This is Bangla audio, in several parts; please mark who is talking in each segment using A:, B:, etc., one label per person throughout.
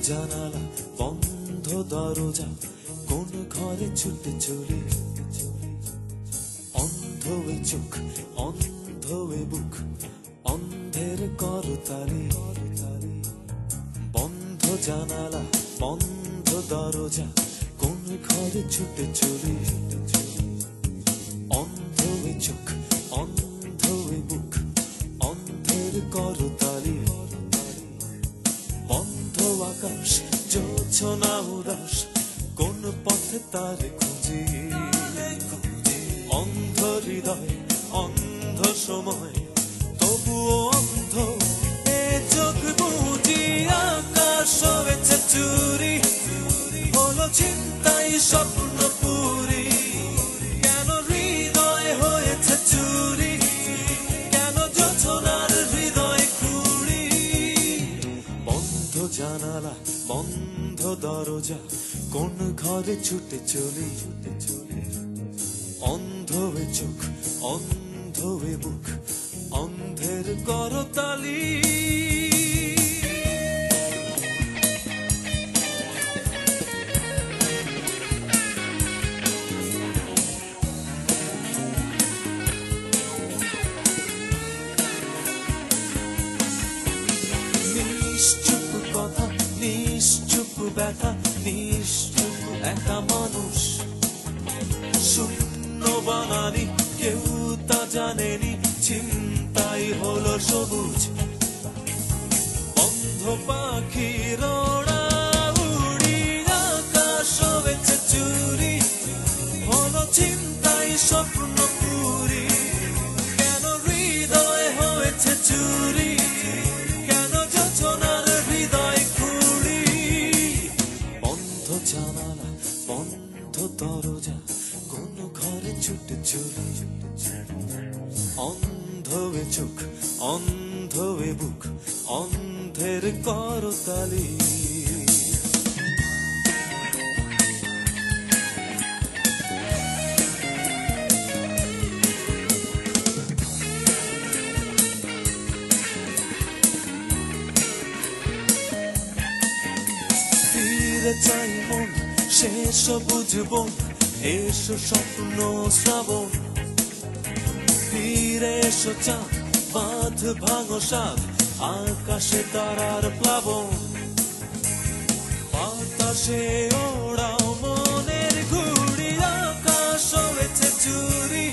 A: জানালা বন্ধ দরজা কোন ঘরে ছুটে চলি অন্ধ এ চোখ অন্ধ এ বুক অন্ধের করতালি বন্ধ জানালা বন্ধ দরজা কোন ঘরে ছুটে চলি অন্ধ এ চোখ অন্ধ এ বুক অন্ধের করতালি বন্ধ আকাশ জোছনা উদাস কোন পথে তার খুঁজি অন্ধ হৃদয় অন্ধ সময় তবুও অন্ধ এ চোখ বুঝি আকাশ হয়েছে চুরি হলো চিন্তাই স্বপ্ন পুরি কেন হৃদয় হয়েছে চুরি কেন জোছনার হৃদয় খুঁড়ি বন্ধ জানালা বন্ধ দরজা কোন ঘরে ছুটে চলি অন্ধ এ চোখ অন্ধ এ বুক অন্ধের করতালি নিশ্চুপ কথা নিশ্চুপ ব্যথা নিশ্চুপ একা মানুষ শূন্য বানানি কেউ তা জানেনি চিন্তাই হলো সবুজ বন্ধ পাখির ওড়া উড়ি আকাশ হয়েছে চুরি হলো চিন্তাই স্বপ্ন পুরি কেন হৃদয় হয়েছে চুরি কেন যোজনার হৃদয় খুঁড়ি বন্ধ জানালা বন্ধ দরজা কোন ঘরে ছুটে চলি অন্ধ এ চোখ অন্ধ এ বুক অন্ধের করতালি ফিরে চাই মন শেষ বুঝব এসো স্বপ্ন শ্রাবণ ফিরে এসো চাঁদ বাঁধ ভাঙো সাদ আকাশে তারার প্লাবন বাতাসে ওড়াও মনের ঘুড়ি আকাশ হয়েছে চুরি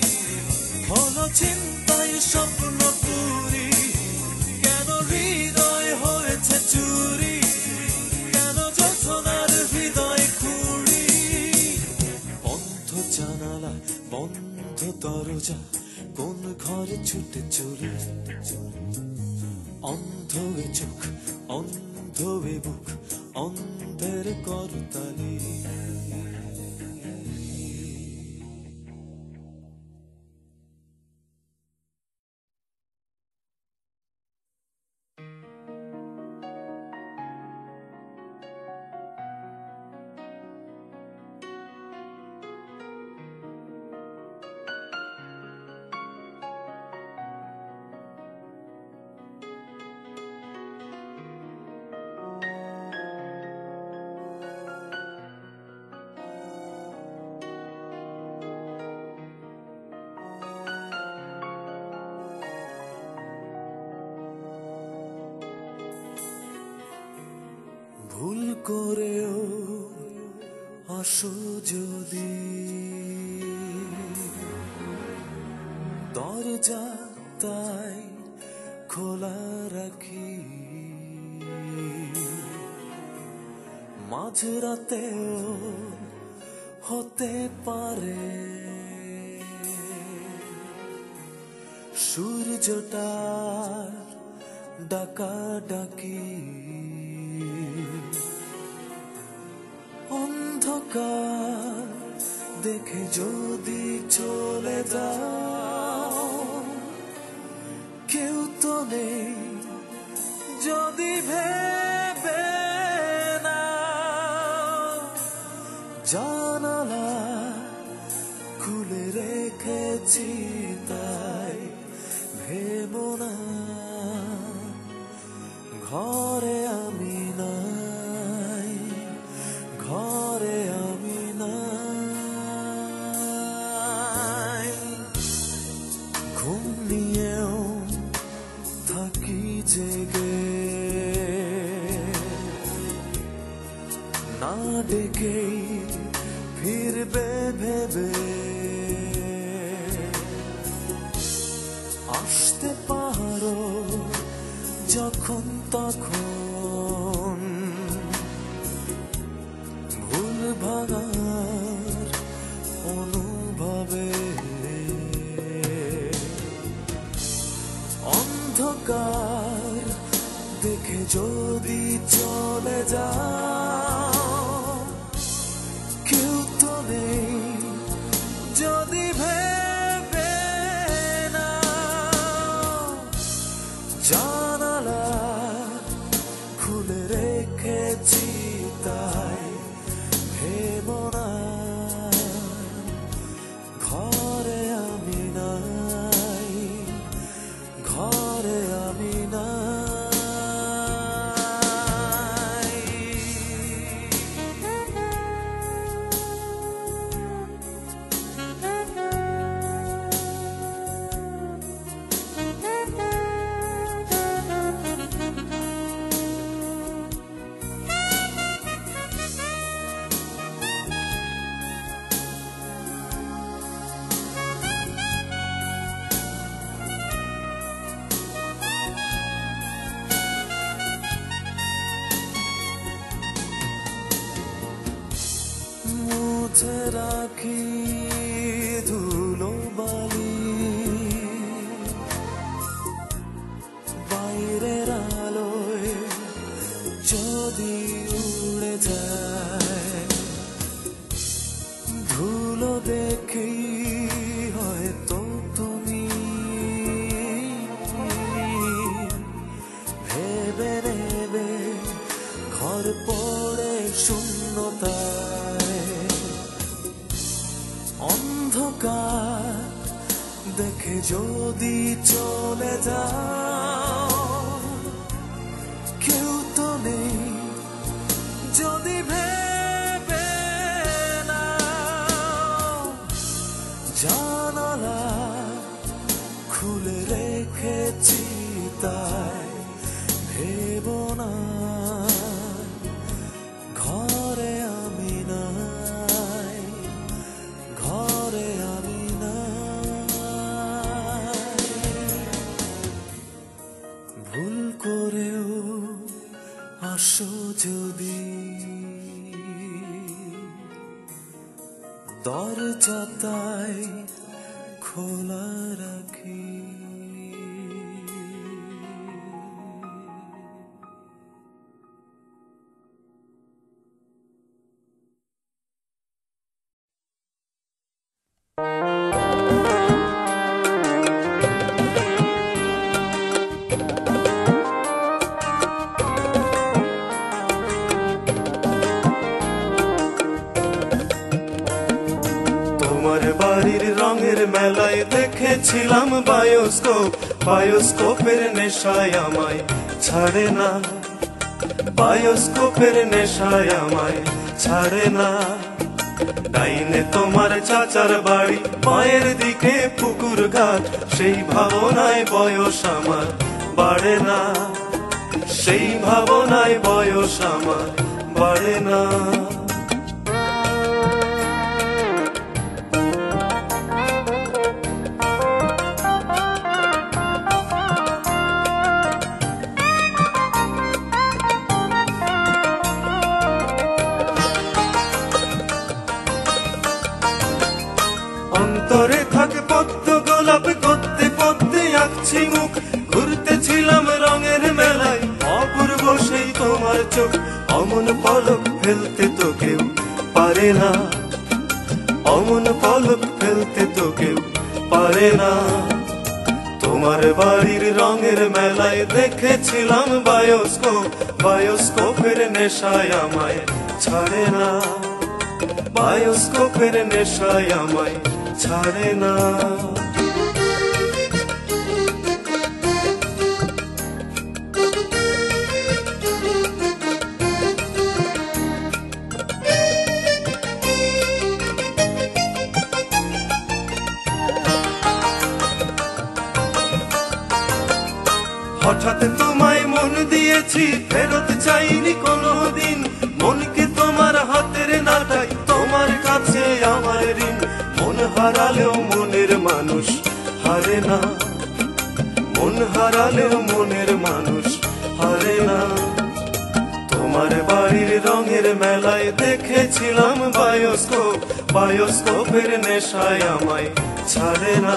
A: হলো চিন্তাই স্বপ্ন পুরি কেন হৃদয় হয়েছে চুরি কেন যোছনার হৃদয় খুঁড়ি বন্ধ জানালা বন্ধ দরজা কোন ঘরে ছুটে চলি অন্ধ এ চোখ অন্ধ এ বুক অন্ধের করতালি ভুল করেও আসো যদি দরজা তাই খোলা রাখি মাঝরাতেও হতে পারে সূর্যটার ডাকাডাকি অন্ধকার দেখে যদি চলে যাও কেউ তো নেই যদি ভেবে না জানালা খুলে রেখেছি তাই ভেবো না ঘরে আমি নাই আসবে না ডেকেই ফিরবে ভেবে আসতে পারো যখন তখন ভুল ভাঙার অনুভবে অন্ধকার দেখে যদি চলে যাও কেউ তো নেই যদি ভেবে না জানালা খুলে রেখেছি তাই ভেবো না ঘরে আমি নাই ঘরে আমি নাই মুছে রাখি ধুলো বালি বাইরের আলোয় যদি উড়ে যায় ধুলো দেখেই হয়তো তুমি ভেবে নেবে ঘর পড়ে শূন্যতায় অন্ধকার দেখে যদি চলে যাও কেউ তো নেই যদি ভেবে না জানালা খুলে রেখেছি তাই ভেবো না ঘরে আমি নাই ঘরে আমি নাই ভুল করেও আসো যদি দরজা তাই খোলা রাখি তোমার বাড়ির রঙের মেলায় দেখেছিলাম বায়োস্কোপ বায়োস্কোপের নেশায় আমায় ছাড়ে না বায়োস্কোপের নেশায় আমায় ছাড়ে না ডাইনে তোমার চাচার বাড়ি মায়ের দিকে পুকুর ঘাট সেই ভাবনায় বয়স আমার বাড়ে না সেই ভাবনায় বয়স আমার বাড়ে না অন্তরে থাকে পদ্ম গোলাপ করতে করতে আঁকছি মুখ ঘুরতেছিলাম রঙের মেলায় অপূর্ব সেই তোমার চোখ অমন পলক ফেলতে তো কেউ পারে না অমন পলক ফেলতে তো কেউ পারে না তোমার বাড়ির রঙের মেলায় দেখেছিলাম বায়োস্কোপ বায়োস্কোপের নেশায় আমায় ছাড়ে না বায়োস্কোপের নেশায় আমায় ছাড়ে না হঠাৎ তোমায় মনে দিয়েছি ফেরত চাইনি কোনোদিন, মনকে তোমার হাতের নাটাই তোমার কাছে আমার ঋণ। মন হারালেও মনের মানুষ হারে না, মন হারালেও মনের মানুষ হারে না। তোমার বাড়ির রঙের মেলায় দেখেছিলাম বায়োস্কোপ, বায়োস্কোপের নেশায় আমায় ছাড়ে না,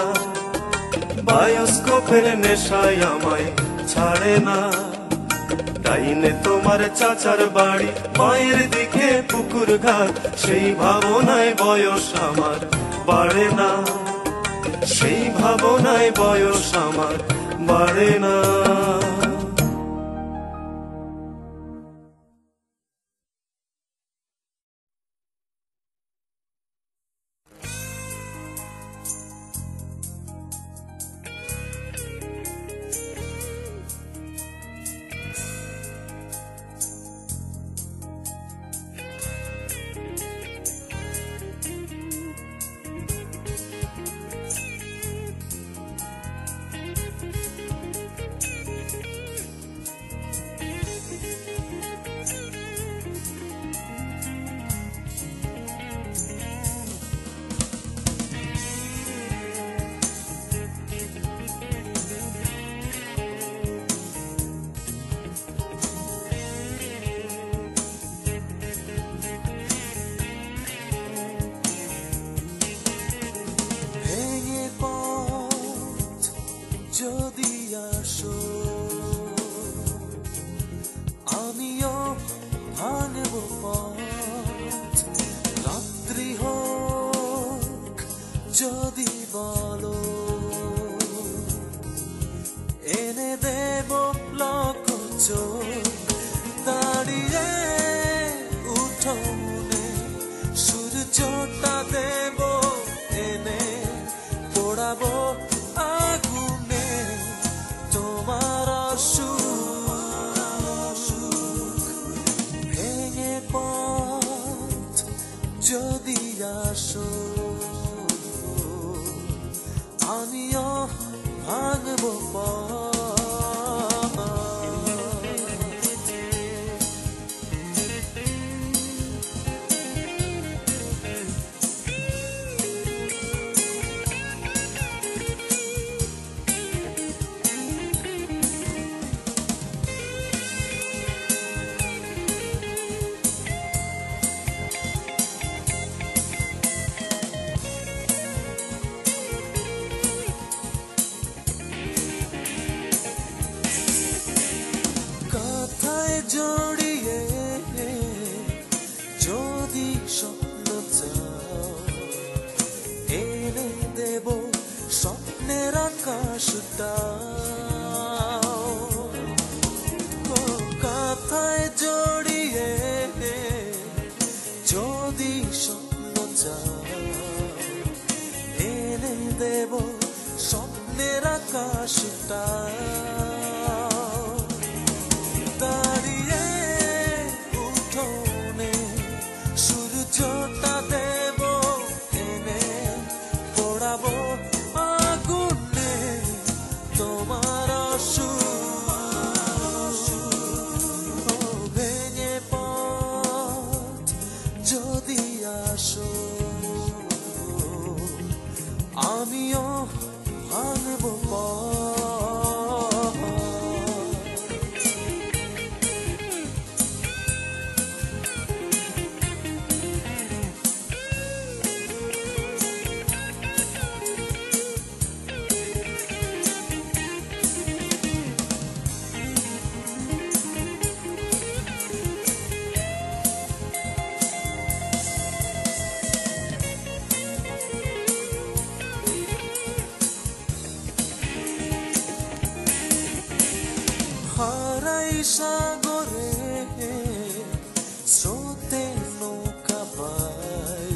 A: বায়োস্কোপের নেশায় আমায় ছাড়ে না। ডাইনে তোমার চাচার বাড়ি, মায়ের দিকে পুকুর ঘাট, সেই ভাবনায় বয়স আমার বাড়ে না, সেই ভাবনায় বয়স আমার বাড়ে না। যদি আসো আমিও ভাঙব পথ, রাত্রি হোক যদি বলো এনে দেব লক্ষ চোখ। দাঁড়িয়ে উঠো মনে সূর্যটা দেব এনে, পোড়াবো আগুনে তোমার সুখ। ভেঙে পথ যদি আসো আমিও ভাঙব পথ। জড়িয়ে যদি স্বপ্ন চাও এনে দেব স্বপ্নের আকাশটা। কথায় জড়িয়ে যদি স্বপ্ন চাও এনে দেব স্বপ্নের আকাশটা। দাঁড়িয়ে উঠোনে সূর্যটা দেব এনে, পোড়াবো আগুনে তোমার সুখ। ভেঙে পথ যদি আসো আমিও ভাঙব পথ। হারাই সাগরে স্রোতে নৌকা পাই,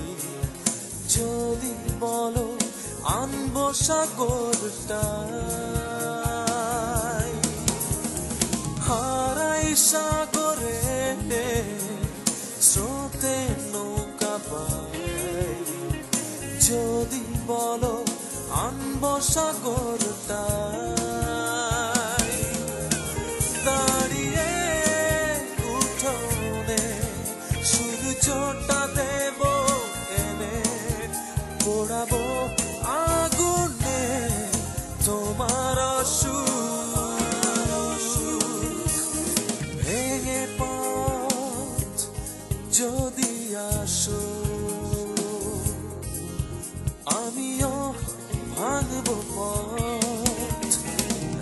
A: যদি বলো আনবো সাগরটা। হারাই সাগরে স্রোতে নৌকা পাই, যদি বলো আনবো সাগরটা। দাঁড়িয়ে
B: যদি আসো আমিও ভাঙব পথ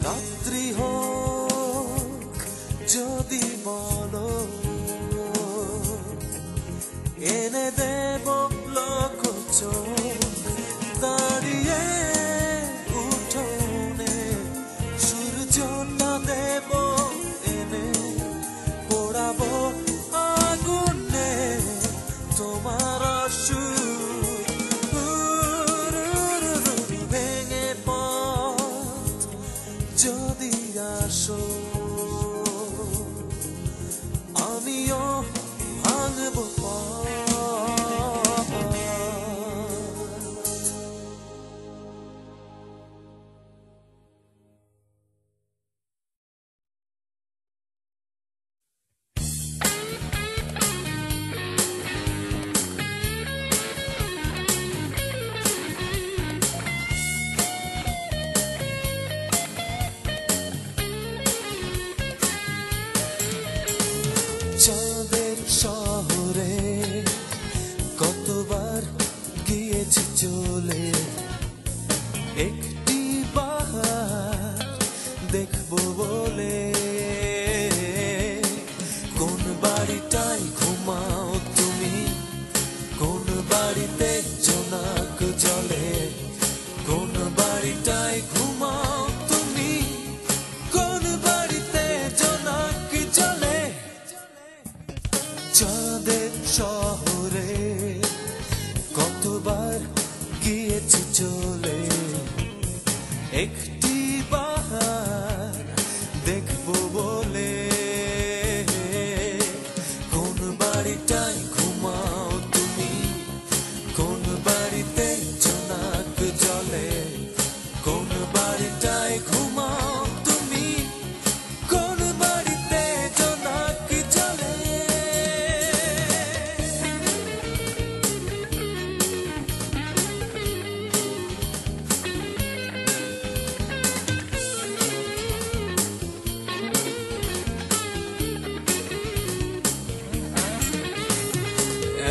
B: রাত্রি হোক যদি বলো এনে দেব লোক চোখ দাঁড়িয়ে উঠোনে সূর্য না দেব এনে পোড়াবো আগুনে তোমার সুর ভেঙে পথ যদি আসো আমিও ভাঙব পথ চাঁদের শহরে কতবার গিয়েছি চলে একটি বাহার দেখবো বলে কোন বাড়িটায় ঘুমাও তুমি কোন বাড়িতে জোনাক জলে কোন বাড়িটায় ঘুমাও তুমি কোন বাড়িতে জোনাক জলে চাঁদের শহরে কতবার গিয়েছি চলে একটি বাহার দেখবো বলে কোন বাড়িটায় ঘুমাও তুমি কোন বাড়িতে জোনাক জলে কোন বাড়িটায় ঘুমাও তুমি কোন বাড়িতে জোনাক জলে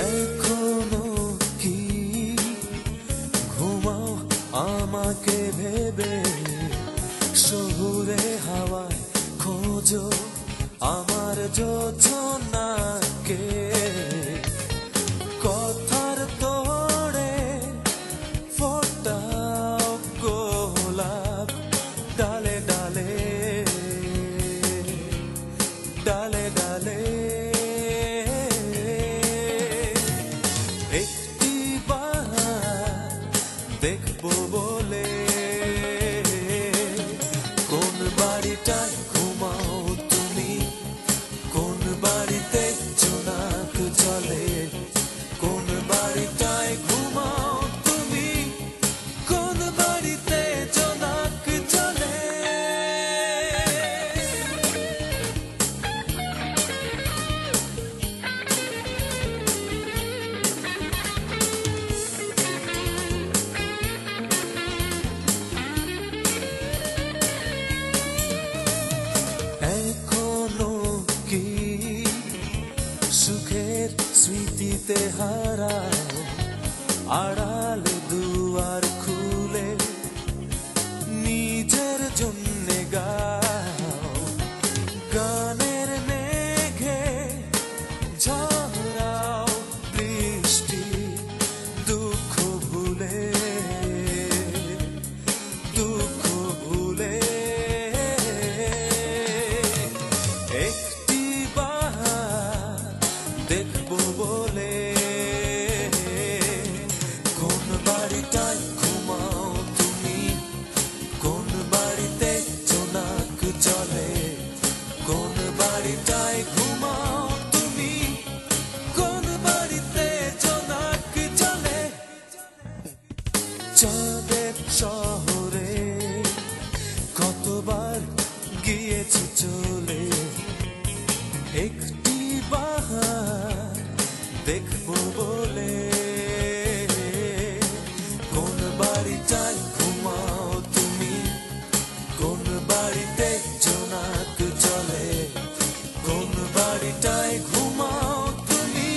B: এখনো কি ঘুমাও আমাকে ভেবে শহুরে হাওয়ায় খোঁজো আমার যোজনাকে কথার তোড়ে ফোটাও গোলাপ ডালে ডালে ডালে ডালে একটি বাহার দেখবো বলে কোন বাড়িটায় ঘুমাও তুমি কোন বাড়িতে জোনাক জলে কোন বাড়িটায় ঘুমাও তুমি কোন বাড়িতে জোনাক জলে এখনো কি সুখের স্মৃতিতে হারাও আড়ালে দুয়ার খুলে নিজের জন্যে গাও গানের মেঘে ঝরাও বৃষ্টি দুঃখ ভুলে দুঃখ ভুলে একটি বাহার দেখবো বলে কোন বাড়িটায় ঘুমাও তুমি কোন বাড়িতে জোনাক জলে কোন বাড়িটায় ঘুমাও তুমি কোন বাড়িতে জোনাক জলে চাঁদের শহরে কতবার গিয়েছি চলে একটি বাহার দেখবো বলে কোন বাড়িটায় ঘুমাও তুমি কোন বাড়িতে জোনাক জলে কোন বাড়িটায় ঘুমাও তুমি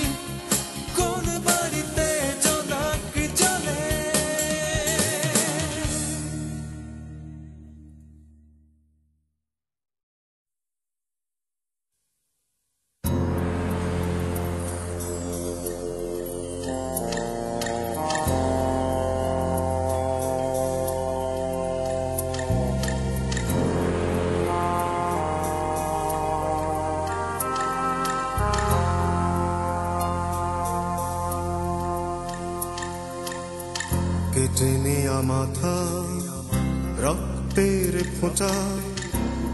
A: ভিজা মাথা রক্তের ফোঁটা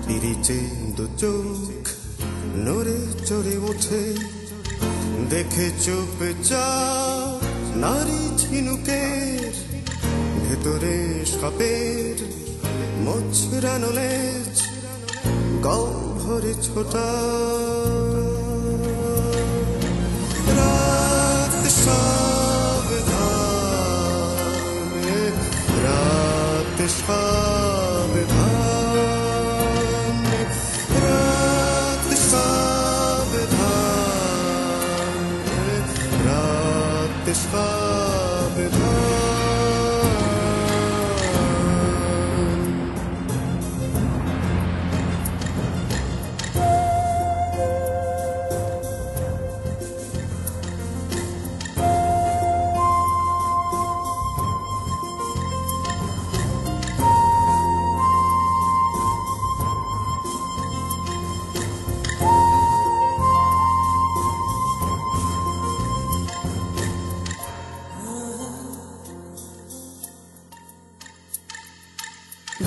A: পিরিচে দু চোখ নড়ে চড়ে ওঠে দেখে চুপচাপ নারী ঝিনুকের ভেতরে সাপের মোচড়ানো লেজ গহ্বরে ছোটা রাত সাবধান রাত সাবধান রাত সাবধান রাত সাবধান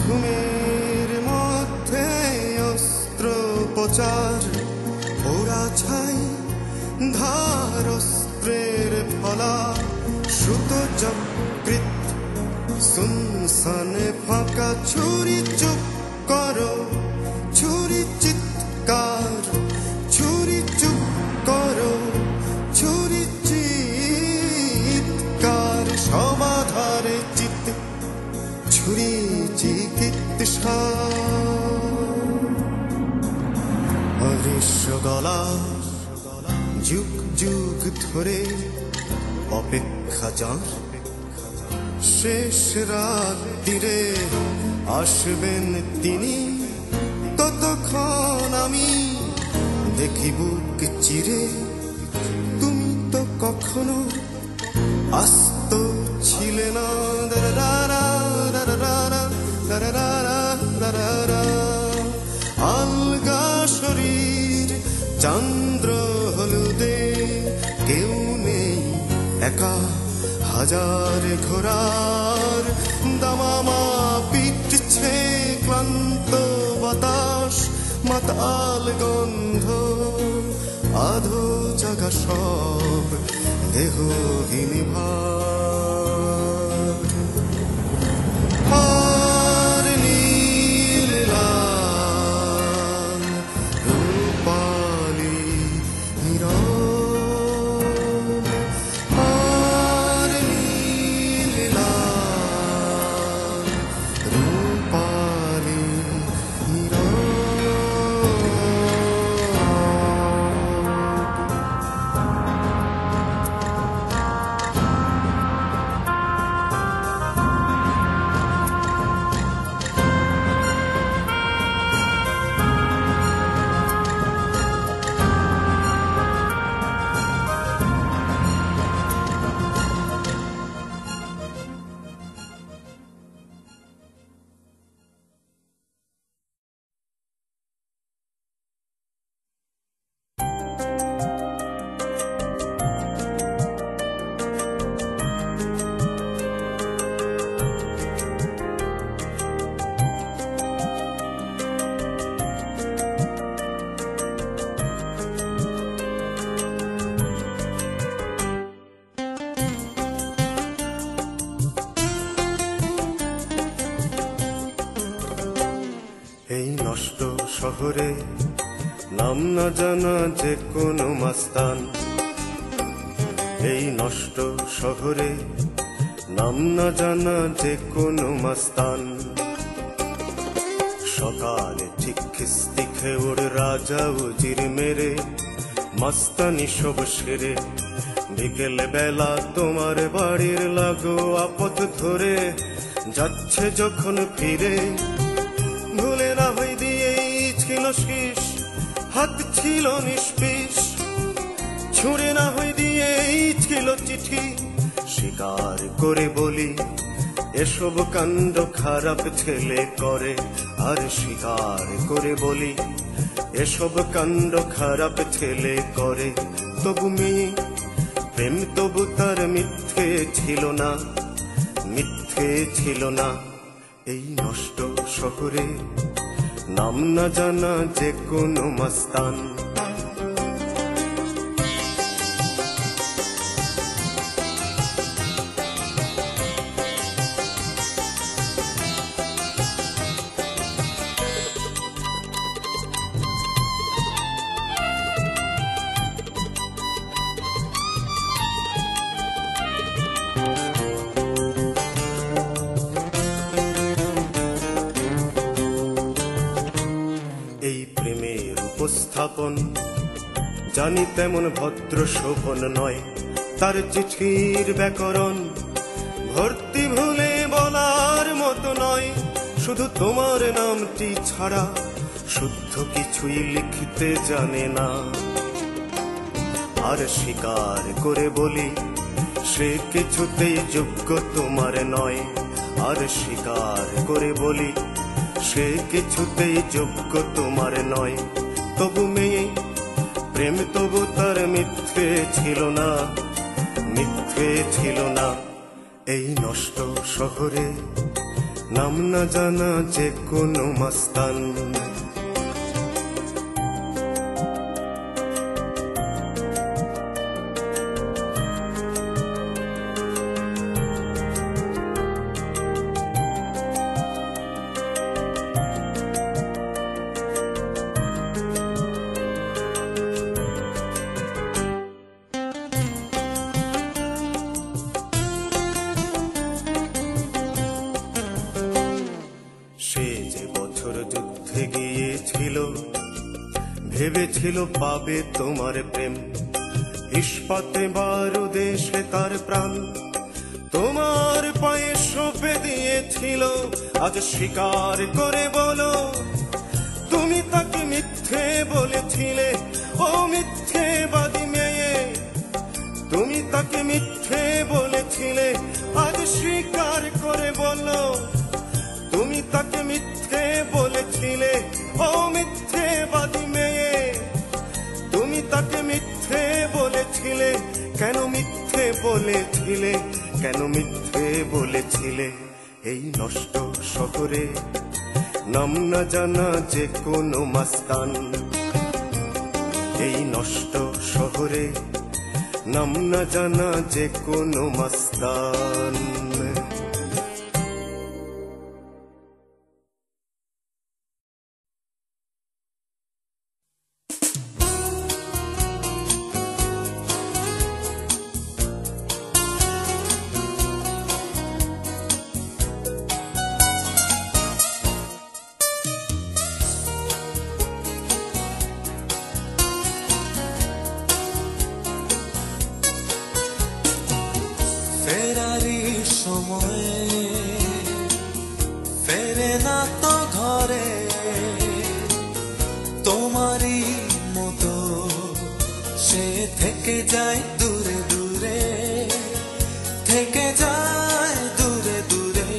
A: ঘুমের মধ্যে অস্ত্রোপচার ওরা ছাই ধার অস্ত্রের ফলা সুতো যকৃত সুনসানে ফাঁকা ছুরি চুপ করো ছুরি চিৎকার ছুরি চুপ করো ছুরি চিৎকার সমাধারে চিৎ ছুরি চিকিৎসা অদৃশ্য গলা যুগ যুগ ধরে অপেক্ষা যার শেষ রাত্রিরে আসবেন তিনি ততক্ষণ আমি দেখি বুক চিরে তুমি তো কখনো আস্ত ছিলে না আলগা শরীর চন্দ্র হলুদে কেউ নেই একা হাজার ঘোড়ার দামামা পিটছে ক্লান্ত বাতাস মাতাল গন্ধ আধো জাগা সব দেহহীন ভার আর নীল লাল রূপালি হিরণ আর নীল লাল রূপালি হিরণ এই নষ্ট শহরে নাম না জানা যে কোনো মাস্তান এই নষ্ট শহরে নাম না জানা যে কোনো মাস্তান সকালে ঠিক খিস্তি খেউর রাজা উজির মেরে মাস্তানি সব সেরে বিকেল বেলা তোমার বাড়ির লাগো আপথ ধরে যাচ্ছে যখন ফিরে ভুলে না হই দিয়ে ছিল শীষ হাত ছিল নিষ্পিস ছুঁড়ে না হই দিয়ে ছিল চিঠি স্বীকার করে বলি এসব কাণ্ড খারাপ ছেলে করে আর স্বীকার করে বলি এসব কাণ্ড খারাপ ছেলে করে তবু মেয়ে প্রেম তবু তার মিথ্যে ছিল না মিথ্যে মিথ্যে ছিল না এই নষ্ট শহরে, নাম না জানা যে কোনো মাস্তান। এই প্রেমের উপস্থাপন জানি তেমন ভদ্র শোভন নয়, তার চিঠির ব্যাকরণ ভর্তি ভুলে বলার মতো নয়। শুধু তোমার নামটি ছাড়া শুদ্ধ কিছুই লিখতে জানে না। আর স্বীকার করে বলি সে কিছুতেই যোগ্য তোমার নয়। আর স্বীকার করে বলি সে কিছুতেই যোগ্য তোমার নয়। তবু মেয়ে প্রেম, তবু তার মিথ্যে ছিল না, মিথ্যে ছিল না এই নষ্ট শহরে, নাম না জানা যে কোনো মাস্তান। সে যে বছর যুদ্ধে গিয়েছিল, ভেবেছিল পাবে তোমার প্রেম। ইস্পাতে বারুদে সে তার প্রাণ তোমার পায়ে সঁপে দিয়েছিল। আজ স্বীকার করে বলো তুমি তাকে মিথ্যে বলেছিলে। ও মিথ্যেবাদী মেয়ে, তুমি তাকে মিথ্যে বলেছিলে। আজ স্বীকার করে বলো তুমি তাকে মিথ্যে বলেছিলে। ও মিথ্যেবাদী মেয়ে, তুমি তাকে মিথ্যে বলেছিলে। কেন মিথ্যে বলেছিলে, কেন মিথ্যে বলেছিলে এই নষ্ট শহরে, নাম না জানা যে কোনো মাস্তান। এই নষ্ট শহরে নাম না জানা যে কোনো মাস্তান।
B: ফেরারি সময়ে ফেরে না তো ঘরে, তোমারই মতো সে থেকে যায় দূরে দূরে, থেকে যায় দূরে দূরে।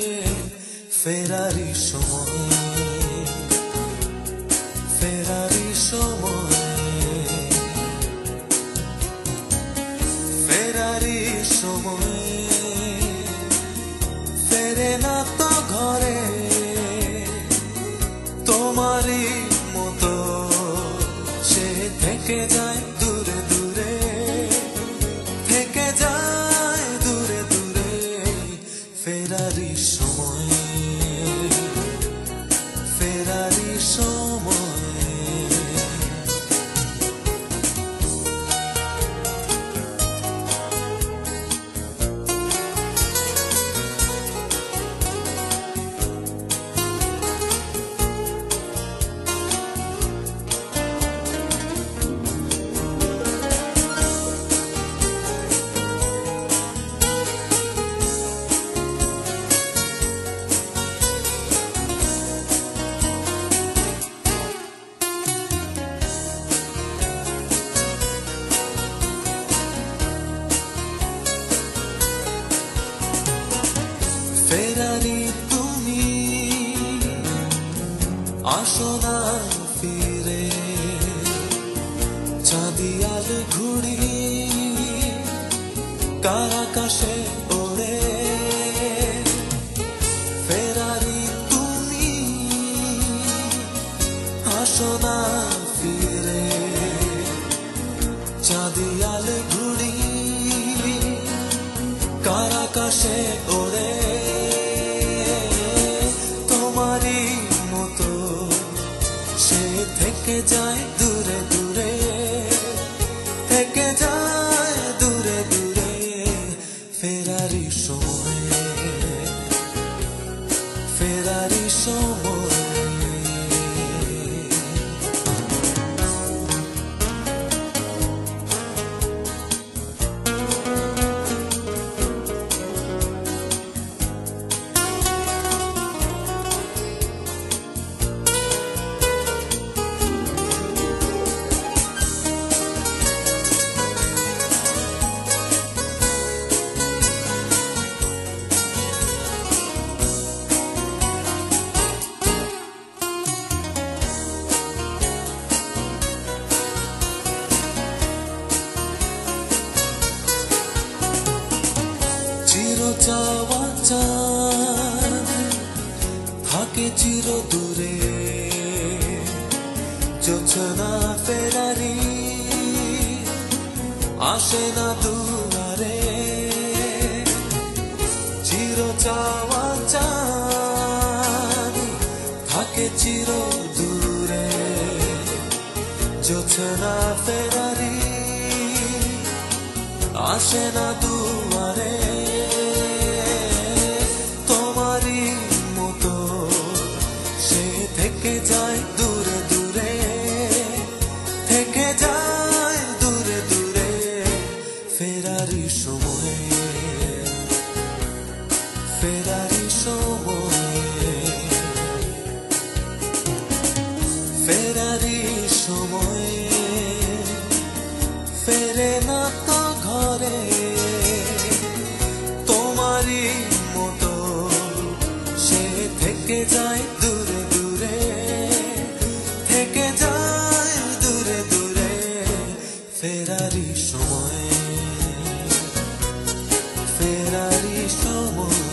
B: ফেরারি সময়ে, ফেরারি সময়ে, ফেরারি সময়ে ফেরে না তো ঘরে, তোমারই মতো সে থেকে যায় দূরে দূরে, থেকে যায় দূরে দূরে। ফেরারি সময়ে, ফেরারি সময়ে। ফেরারি তুমি আসো না ফিরে, চাঁদিয়াল ঘুড়ি কার আকাশে ওড়ে, আকাশে ওড়ে তোমারই মতো সে থেকে যায় দূরে দূরে থেকে যায় দূরে দূরে ফেরারি সময় ফেরারি সময় চাওয়া চাঁদ থাকে চির দূরে জোছনা ফেরারি আসে না দুয়ারে চির চাওয়া চাঁদ থাকে চির দূরে জোছনা ফেরারি আসে না দুয়ারে থেকে যায় দূরে দূরে থেকে যায় দূরে দূরে ফেরারি সময় ফেরারি সময় ফেরারি সময় ফেরে না তো ঘরে তোমারই মতো সে থেকে যায় দূরে দূরে থেকে যায় দূরে দূরে ফেরারি সময় ফেরারি সময়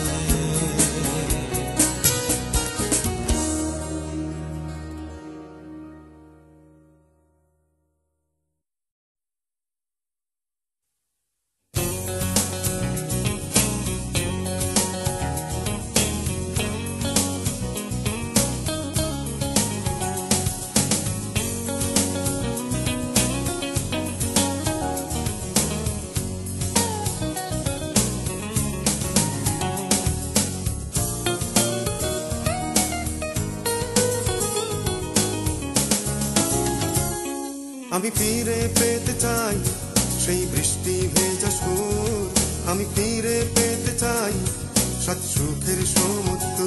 A: আমি ফিরে পেতে চাই সেই বৃষ্টি ভেজা সুর আমি ফিরে পেতে চাই সাত সুখের সমুদ্র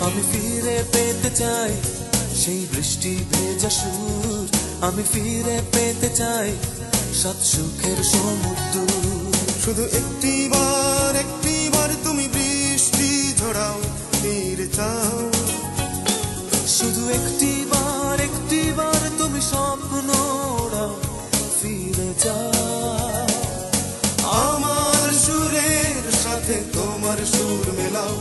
B: আমি ফিরে পেতে চাই সেই বৃষ্টি ভেজা সুর আমি ফিরে পেতে চাই সাত সুখের সমুদ্র
A: শুধু একটিবার তুমি বৃষ্টি ঝরাও ফিরে চাও
B: শুধু একটিবার তুমি স্বপ্ন ওড়াও ফিরে যাও
A: আমার সুরের সাথে তোমার সুর মেলাও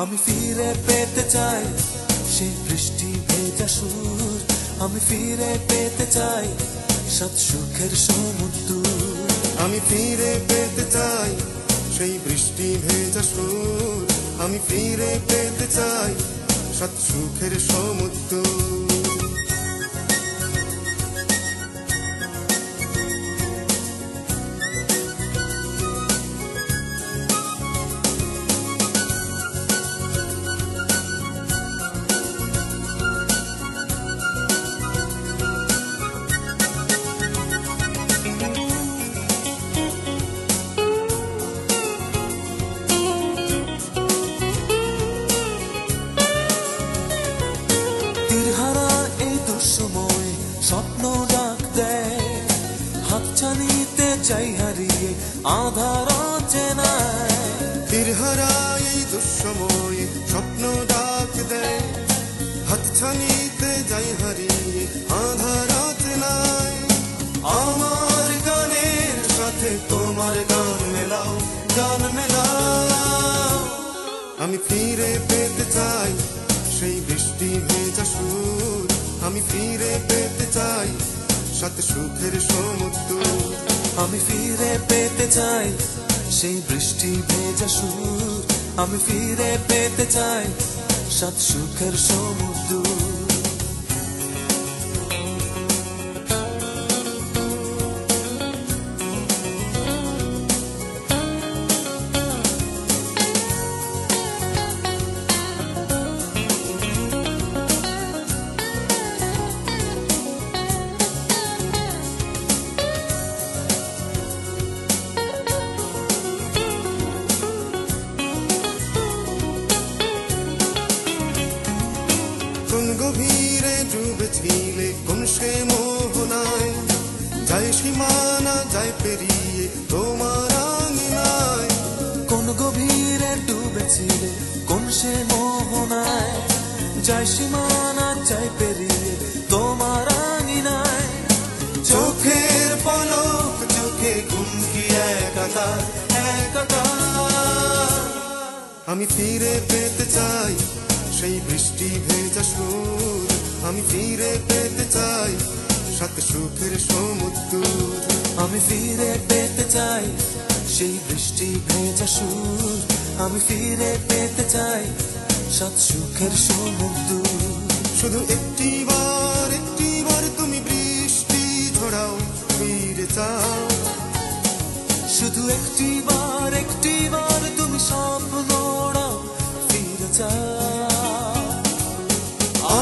B: আমি ফিরে পেতে চাই সেই বৃষ্টি ভেজা সুর আমি ফিরে পেতে চাই সাত সুখের সমুদ্র
A: আমি ফিরে পেতে চাই সেই বৃষ্টি ভেজা সুর আমি ফিরে পেতে চাই সাত সুখের সমুদ্র
B: চাই হারিয়ে আধার চেনায়
A: তীর হারাই দুঃসময়ে স্বপ্ন ডাক দেয় হাতছানিতে যাই হারিয়ে আধার চেনায় আমার গানের সাথে তোমার গান মেলাও আমি ফিরে পেতে চাই সেই বৃষ্টি ভেজা সুর আমি ফিরে পেতে চাই সাত সুখের সমুদ্র
B: আমি ফিরে পেতে চাই সেই বৃষ্টি ভেজা সুর, আমি ফিরে পেতে চাই সাত সুখের সমুদ্র।
A: কোন গভীরে ডুবেছিলে কোন সে মোহনায়, যায় সীমানা যায় পেরিয়ে তোমার আঙিনায়।
B: কোন গভীরে ডুবেছিলে কোন সে মোহনায়, যায় সীমানা যায় পেরিয়ে তোমার আঙিনায়।
A: চোখের পলক চোখে ঘুমকি একাকার একাকার। আমি ফিরে পেতে চাই সেই বৃষ্টি ভেজা সুর, আমি ফিরে পেতে চাই সাত সুখের সমুদ্র।
B: আমি ফিরে পেতে চাই সেই বৃষ্টি ভেজা সুর, আমি ফিরে পেতে চাই সাত সুখের সমুদ্র।
A: শুধু একটিবার তুমি বৃষ্টি ঝরাও ফিরে চাও,
B: শুধু একটিবার তুমি স্বপ্ন ওড়াও ফিরে চাও।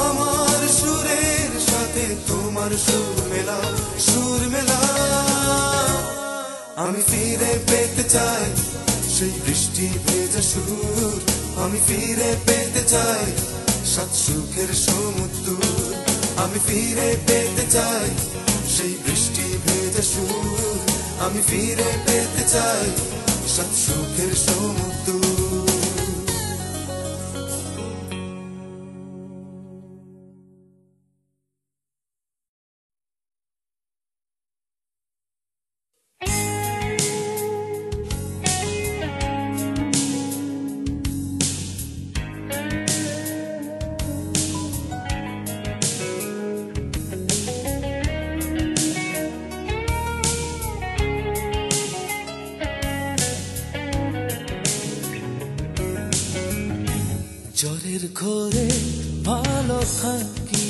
A: আমার সুরের সাথে তোমার সুর মেলাও, সুর মেলাও। আমি ফিরে পেতে চাই সেই বৃষ্টি ভেজা সুর, আমি ফিরে পেতে চাই সাত সুখের সমুদ্র। আমি ফিরে পেতে চাই সেই বৃষ্টি ভেজা সুর, আমি ফিরে পেতে চাই সাত সুখের সমুদ্র।
B: জ্বরের ঘোরে ভালো থাকি,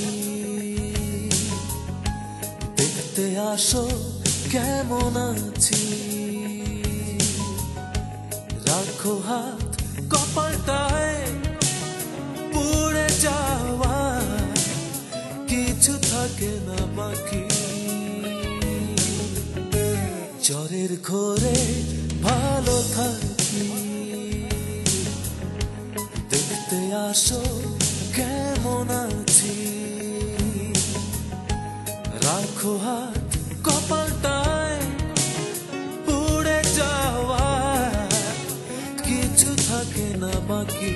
B: দেখতে আসো কেমন আছি। রাখো হাত কপালটায়, পুড়ে যাওয়া কিছু থাকে না বাকি। জ্বরের ঘোরে ভালো থাকি, দেখতে আসো কেমন আছি। রাখো হাত কপালটায়, পুড়ে যাওয়া কিছু থাকে না বাকি।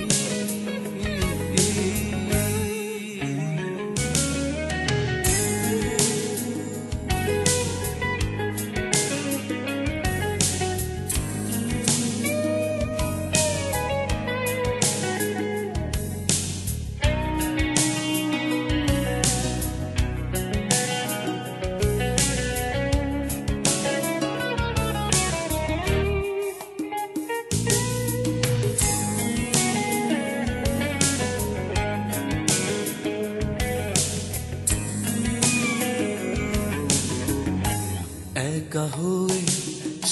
B: একা হয়ে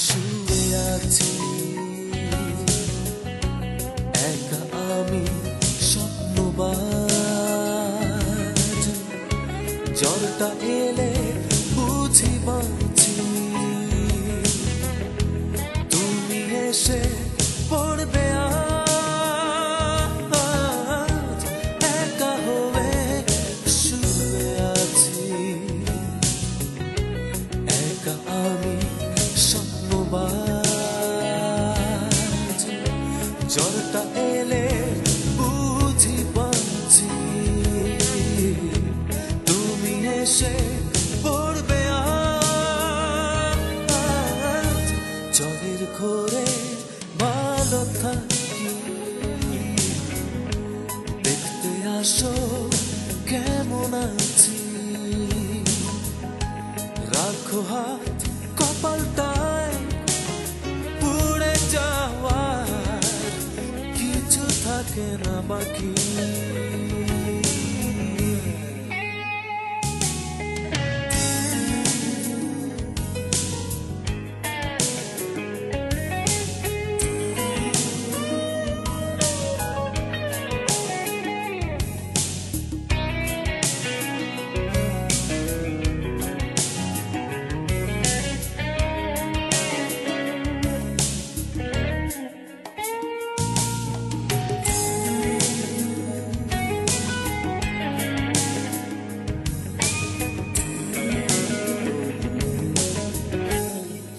B: শুয়ে আছি, একা আমি স্বপ্নবাজ। জ্বরটা এলে বুঝি বাঁচি, তুমি এসে পড়বে আজ। একা হয়ে শুয়ে আছি, একা আমি স্বপ্নবাজ। জ্বরটা এলে বুঝি বাঁচি, তুমি এসে পড়বে আজ। জ্বরের ঘোরে ভালো থাকি, দেখতে আসো কেমন আছি। রাখো হাত কপালটায় পুড়ে যাওয়ার কিছু থাকে না বাকি।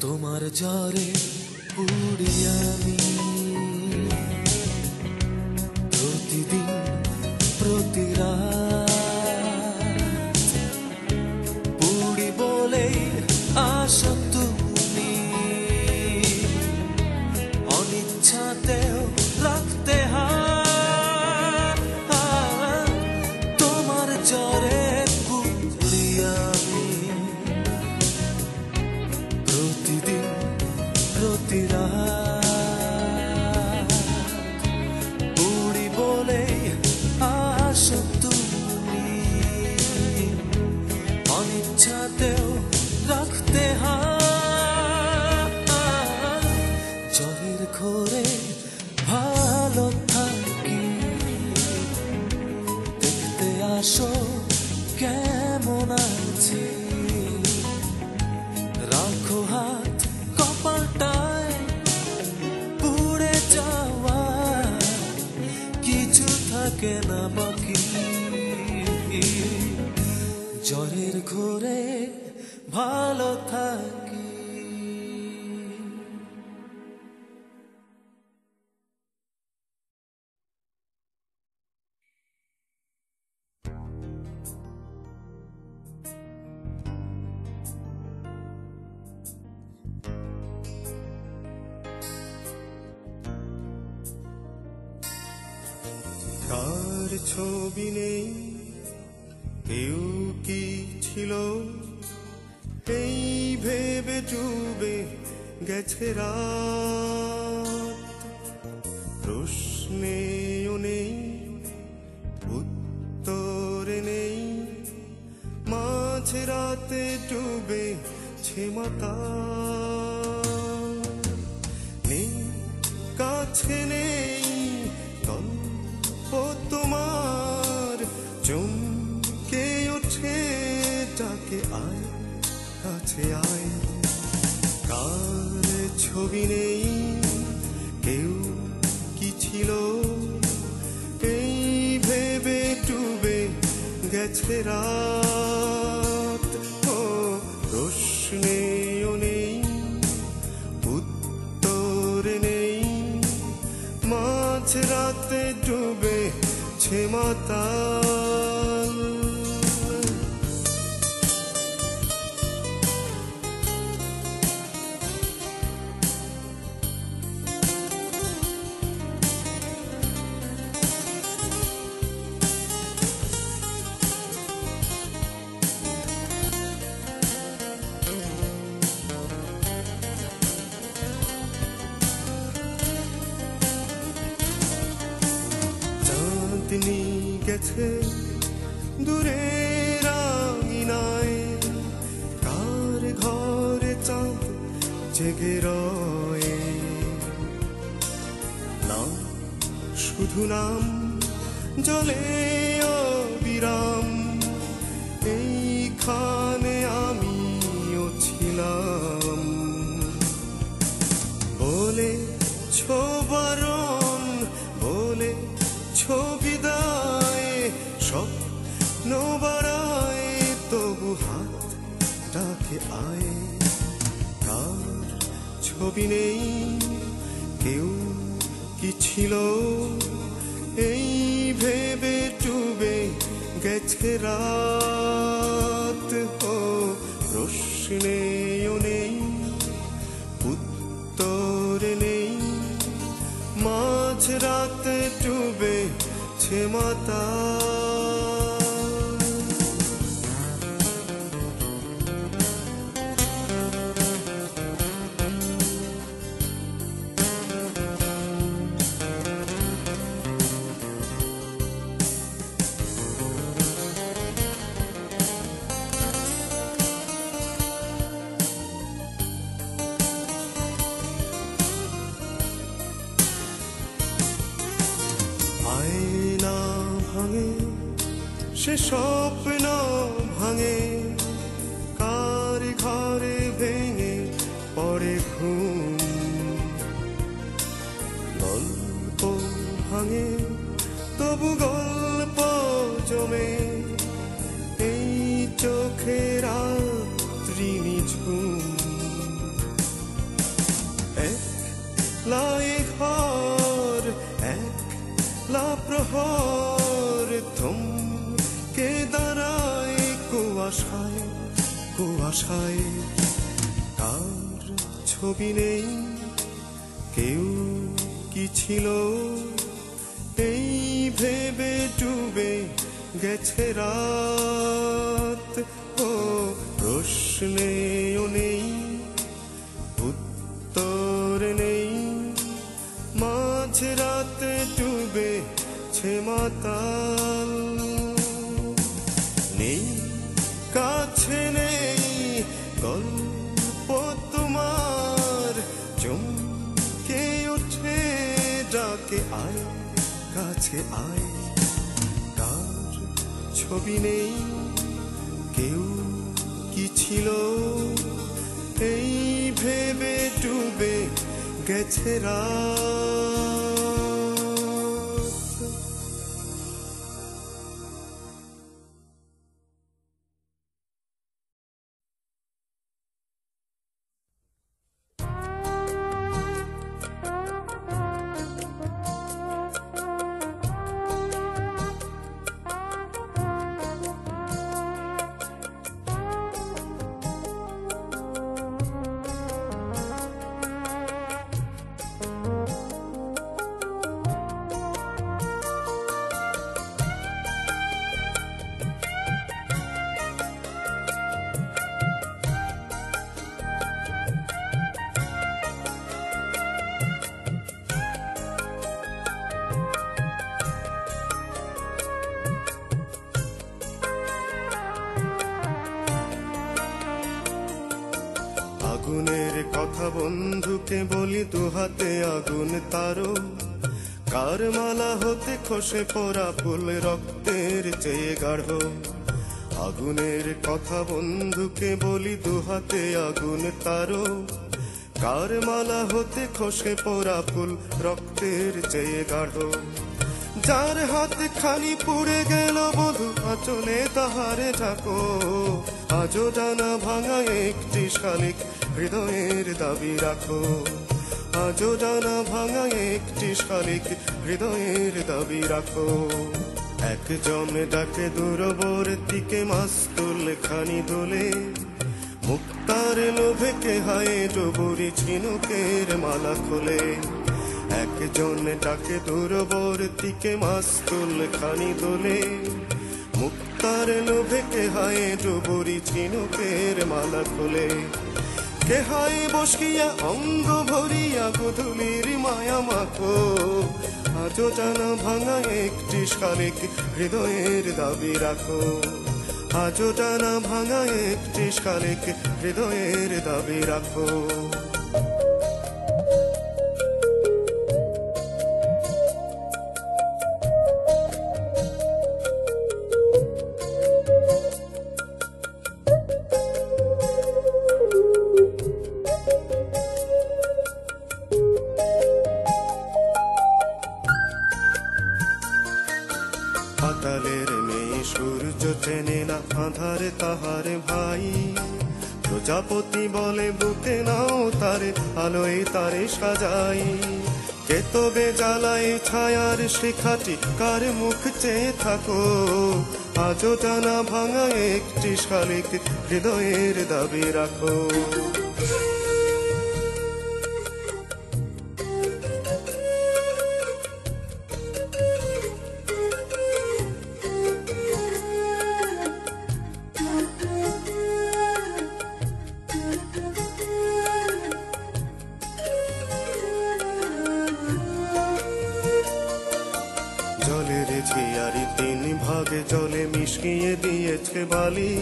B: তোমার জ্বরে পুড়ি আমি প্রতিদিন প্রতি রাত, পুড়ি বলেই আসো তুমি, অনিচ্ছাতেও রাখতে হাত। তোমার জ্বরে পুড়ি আমি প্রতিদিন প্রতি রাত, পুড়ি বলেই আসো তুমি, অনিচ্ছাতেও রাখতে হাত। জলের ঘোরে ভালো থাকি, দেখতে আসো কেমন আছি, রাখো হাত কপালটায় পুড়ে যাওয়া কিছু থাকে না বাকি। জ্বরের ঘোরে ভালো থাকি।
A: কার ছবি নেই, কেউ কি ছিল, এই ভেবে ডুবে গেছে রাত। প্রশ্নেও নেই, উত্তরে নেই, মাঝ রাতে ডুবেছে মাতা। নেই কাছে নেই গল্প তোমার, চমকে ওঠে ডাকে আয় কাছে আয়। কার ছবি নেই, কেউ কি ছিল, এই ভেবে ডুবে গেছে রাত। ও প্রশ্নেও নেই, উত্তরে নেই, মাঝ রাতে ডুবেছে মাতাল। চাঁদনি গেছে দূরের আঙিনায়, কার ঘরে চাঁদ জেগে রয়ে। নাম শুধু নাম জলে অবিরাম, এইখানে আমিও ছিলাম। বলে ছোবারণ, বলে ছবিদায়, স্বপ্ন বাড়ায় তবু হাত ডাকে আয়। কার ছবি নেই, কেউ কি ছিল, এই ভেবে ডুবে গেছে রাত। ও প্রশ্নেও নেই, উত্তরে নেই, মাঝ রাতে ডুবেছে মাতা। সে স্বপ্ন ভাঙে, কার ঘরে ভেঙে পড়ে ঘুম। গল্প ভাঙে তবু গল্প জমে, এই চোখে রাত্রি নিঝুম। একলা এ ঘর, একলা প্রহর, থমকে দাঁড়ায় কুয়াশায় কুয়াশায়। কার ছবি নেই, কেউ কি ছিল, এই ভেবে ডুবে গেছে রাত। ও প্রশ্নেও নেই, উত্তর নেই, মাঝ রাতে ডুবেছে মাতাল। নেই কাছে নেই গল্প তোমার, চমকে ওঠে ডাকে আয় কাছে আয়। কার ছবি নেই, কেউ কি ছিল, এই ভেবে ডুবে গেছে রাত। আগুনের কথা বন্ধুকে বলি, দু হাতে আগুন তারো, কার মালা হতে খসে পড়া ফুল রক্তের চেয়ে গাঢ়। আগুনের কথা বন্ধুকে বলি, দু হাতে আগুন তারো, কার মালা হতে খসে পড়া ফুল রক্তের চেয়ে গাঢ়। যার হাত খানি পুড়ে গেল বধু, আঁচলে তাহারে ঢাকো। আজও ডানা ভাঙা একটি শালিক হৃদয়ের দাবি রাখো। আজও ডানা ভাঙা একটি শালিক হৃদয়ের দাবি রাখো। একজন ডাকে দূরবর্তীকে, মাস্তুল খানি দোলে, মুক্তার লোভে কে হায় ডুবুরি ঝিনুকের মালা খোলে। একজন ডাকে দূরবর্তীকে, মাস্তুল খানি দোলে, মুক্তার লোভে কে হায় ডুবুরি ঝিনুকের মালা খোলে। কে হায় বসিয়া অঙ্গ ভরিয়া গোধূলির মায়া মাখো। আজও জানা ভাঙা একটি শালিক হৃদয়ের দাবি রাখো। আজও জানা ভাঙা একটি শালিক হৃদয়ের দাবি রাখো। পাতালের মেয়ে সূর্য চেনে না আধার তাহার ভাই। প্রজাপতি বলে বুকে নাও তারে, আলোয় তারে সাজাই। কে তবে জ্বালায় ছায়ার শিখাটি, কার মুখ চেয়ে থাকো। আজও জানা ভাঙা একটি শালিক হৃদয়ের দাবি রাখো। জলের ঝিয়ারি তিন ভাগে জলে মিশিয়ে দিয়েছে বালি।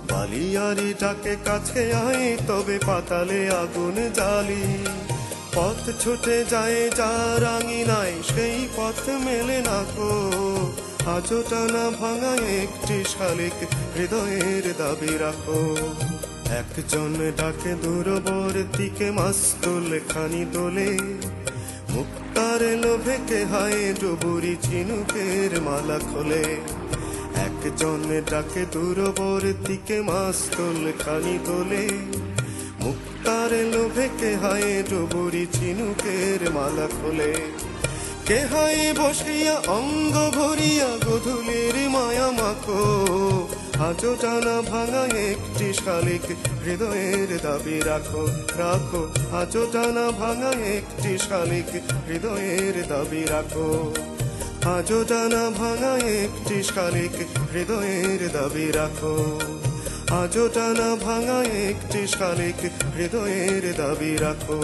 A: বালিয়ারিটাকে কাছে আয় তবে পাতালে আগুন জ্বালি। পথ ছুটে যায় যার আঙিনায়, সেই পথ মেলে না কো। আজও টানা ভাঙা একটি শালিক হৃদয়ের দাবি রাখো। একজন ডাকে দূরবর্তীকে মাস্তুল খানি দোলে, মুক্তার লোভে কে হায় ডুবুরি ঝিনুকের মালা খোলে। একজন ডাকে দূরবর্তীকে মাস্তুল খানি দোলে, মুক্তার লোভে কে হায় ডুবুরি ঝিনুকের মালা খোলে। কে হায় বসিয়া অঙ্গ ভরিয়া গধূলির মায়া মাখো, আজও টানা ভাঙা একটি শালিক হৃদয়ের দাবি রাখো রাখো। আজও টানা ভাঙা একটি শালিক হৃদয়ের দাবি রাখো। আজও টানা ভাঙা একটি শালিক হৃদয়ের দাবি রাখো। আজও টানা ভাঙা একটি শালিক হৃদয়ের দাবি রাখো।